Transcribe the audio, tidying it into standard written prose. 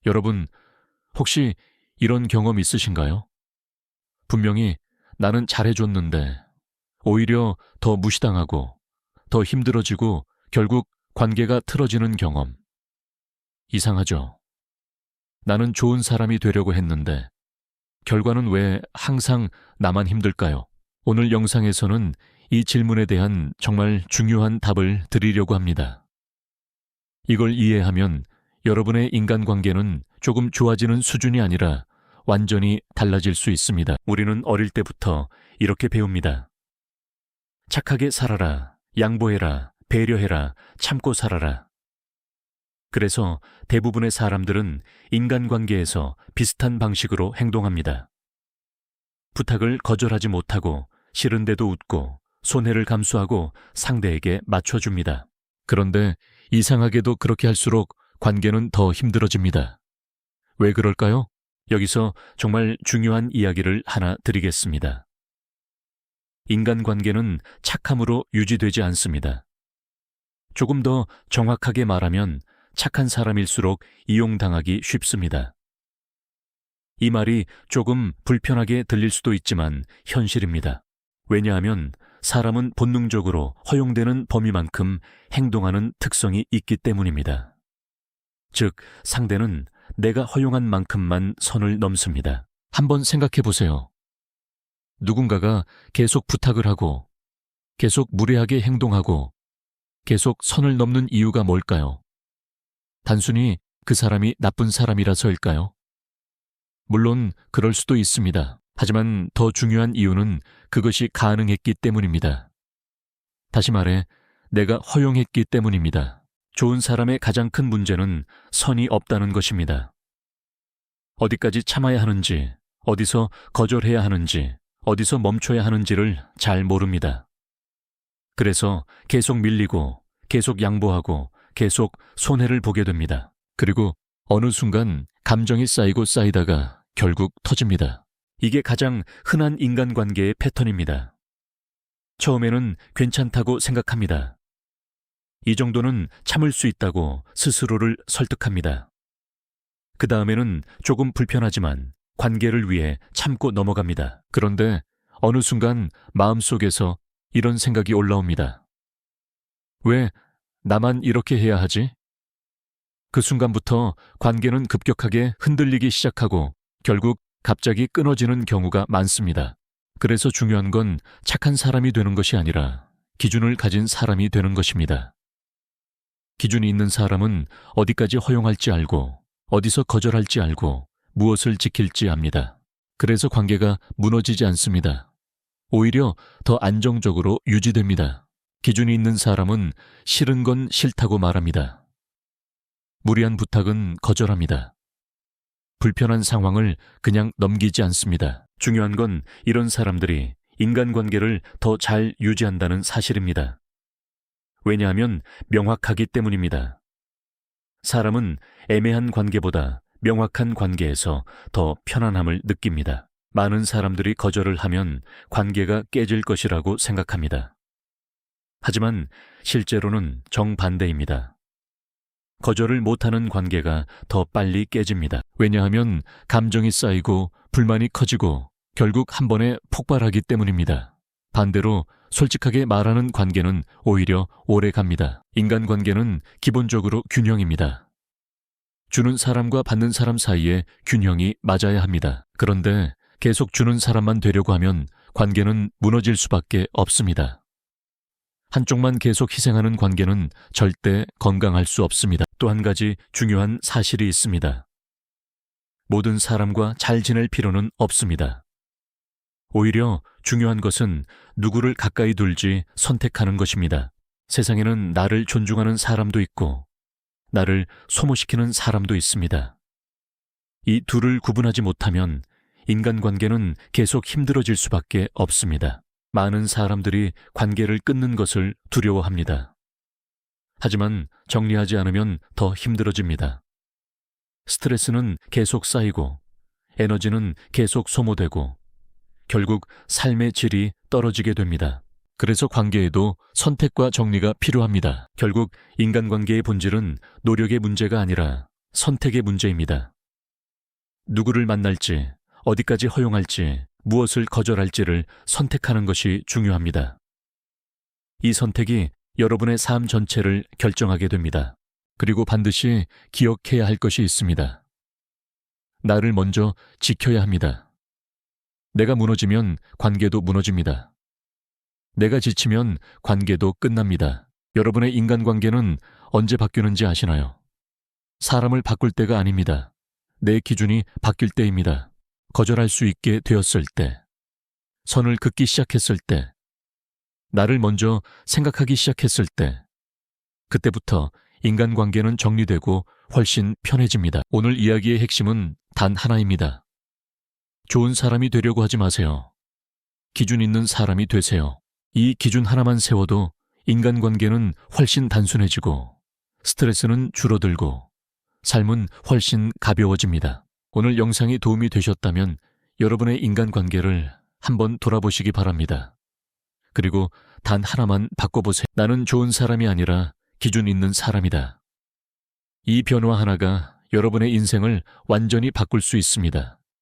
여러분, 혹시 이런 경험 있으신가요? 분명히 나는 잘해줬는데 오히려 더 무시당하고 더 힘들어지고 결국 관계가 틀어지는 경험. 이상하죠? 나는 좋은 사람이 되려고 했는데 결과는 왜 항상 나만 힘들까요? 오늘 영상에서는 이 질문에 대한 정말 중요한 답을 드리려고 합니다. 이걸 이해하면 여러분의 인간관계는 조금 좋아지는 수준이 아니라 완전히 달라질 수 있습니다. 우리는 어릴 때부터 이렇게 배웁니다. 착하게 살아라, 양보해라, 배려해라, 참고 살아라. 그래서 대부분의 사람들은 인간관계에서 비슷한 방식으로 행동합니다. 부탁을 거절하지 못하고 싫은데도 웃고 손해를 감수하고 상대에게 맞춰줍니다. 그런데 이상하게도 그렇게 할수록 관계는 더 힘들어집니다. 왜 그럴까요? 여기서 정말 중요한 이야기를 하나 드리겠습니다. 인간관계는 착함으로 유지되지 않습니다. 조금 더 정확하게 말하면 착한 사람일수록 이용당하기 쉽습니다. 이 말이 조금 불편하게 들릴 수도 있지만 현실입니다. 왜냐하면 사람은 본능적으로 허용되는 범위만큼 행동하는 특성이 있기 때문입니다. 즉, 상대는 내가 허용한 만큼만 선을 넘습니다. 한번 생각해 보세요. 누군가가 계속 부탁을 하고, 계속 무례하게 행동하고, 계속 선을 넘는 이유가 뭘까요? 단순히 그 사람이 나쁜 사람이라서일까요? 물론 그럴 수도 있습니다. 하지만 더 중요한 이유는 그것이 가능했기 때문입니다. 다시 말해, 내가 허용했기 때문입니다. 좋은 사람의 가장 큰 문제는 선이 없다는 것입니다. 어디까지 참아야 하는지, 어디서 거절해야 하는지, 어디서 멈춰야 하는지를 잘 모릅니다. 그래서 계속 밀리고, 계속 양보하고, 계속 손해를 보게 됩니다. 그리고 어느 순간 감정이 쌓이고 쌓이다가 결국 터집니다. 이게 가장 흔한 인간관계의 패턴입니다. 처음에는 괜찮다고 생각합니다. 이 정도는 참을 수 있다고 스스로를 설득합니다. 그 다음에는 조금 불편하지만 관계를 위해 참고 넘어갑니다. 그런데 어느 순간 마음속에서 이런 생각이 올라옵니다. 왜 나만 이렇게 해야 하지? 그 순간부터 관계는 급격하게 흔들리기 시작하고 결국 갑자기 끊어지는 경우가 많습니다. 그래서 중요한 건 착한 사람이 되는 것이 아니라 기준을 가진 사람이 되는 것입니다. 기준이 있는 사람은 어디까지 허용할지 알고 어디서 거절할지 알고 무엇을 지킬지 압니다. 그래서 관계가 무너지지 않습니다. 오히려 더 안정적으로 유지됩니다. 기준이 있는 사람은 싫은 건 싫다고 말합니다. 무리한 부탁은 거절합니다. 불편한 상황을 그냥 넘기지 않습니다. 중요한 건 이런 사람들이 인간관계를 더 잘 유지한다는 사실입니다. 왜냐하면 명확하기 때문입니다. 사람은 애매한 관계보다 명확한 관계에서 더 편안함을 느낍니다. 많은 사람들이 거절을 하면 관계가 깨질 것이라고 생각합니다. 하지만 실제로는 정반대입니다. 거절을 못하는 관계가 더 빨리 깨집니다. 왜냐하면 감정이 쌓이고 불만이 커지고 결국 한 번에 폭발하기 때문입니다. 반대로 솔직하게 말하는 관계는 오히려 오래 갑니다. 인간관계는 기본적으로 균형입니다. 주는 사람과 받는 사람 사이에 균형이 맞아야 합니다. 그런데 계속 주는 사람만 되려고 하면 관계는 무너질 수밖에 없습니다. 한쪽만 계속 희생하는 관계는 절대 건강할 수 없습니다. 또 한 가지 중요한 사실이 있습니다. 모든 사람과 잘 지낼 필요는 없습니다. 오히려 중요한 것은 누구를 가까이 둘지 선택하는 것입니다. 세상에는 나를 존중하는 사람도 있고 나를 소모시키는 사람도 있습니다. 이 둘을 구분하지 못하면 인간관계는 계속 힘들어질 수밖에 없습니다. 많은 사람들이 관계를 끊는 것을 두려워합니다. 하지만 정리하지 않으면 더 힘들어집니다. 스트레스는 계속 쌓이고 에너지는 계속 소모되고 결국 삶의 질이 떨어지게 됩니다. 그래서 관계에도 선택과 정리가 필요합니다. 결국 인간관계의 본질은 노력의 문제가 아니라 선택의 문제입니다. 누구를 만날지, 어디까지 허용할지, 무엇을 거절할지를 선택하는 것이 중요합니다. 이 선택이 여러분의 삶 전체를 결정하게 됩니다. 그리고 반드시 기억해야 할 것이 있습니다. 나를 먼저 지켜야 합니다. 내가 무너지면 관계도 무너집니다. 내가 지치면 관계도 끝납니다. 여러분의 인간관계는 언제 바뀌는지 아시나요? 사람을 바꿀 때가 아닙니다. 내 기준이 바뀔 때입니다. 거절할 수 있게 되었을 때, 선을 긋기 시작했을 때, 나를 먼저 생각하기 시작했을 때, 그때부터 인간관계는 정리되고 훨씬 편해집니다. 오늘 이야기의 핵심은 단 하나입니다. 좋은 사람이 되려고 하지 마세요. 기준 있는 사람이 되세요. 이 기준 하나만 세워도 인간관계는 훨씬 단순해지고 스트레스는 줄어들고 삶은 훨씬 가벼워집니다. 오늘 영상이 도움이 되셨다면 여러분의 인간관계를 한번 돌아보시기 바랍니다. 그리고 단 하나만 바꿔보세요. 나는 좋은 사람이 아니라 기준 있는 사람이다. 이 변화 하나가 여러분의 인생을 완전히 바꿀 수 있습니다.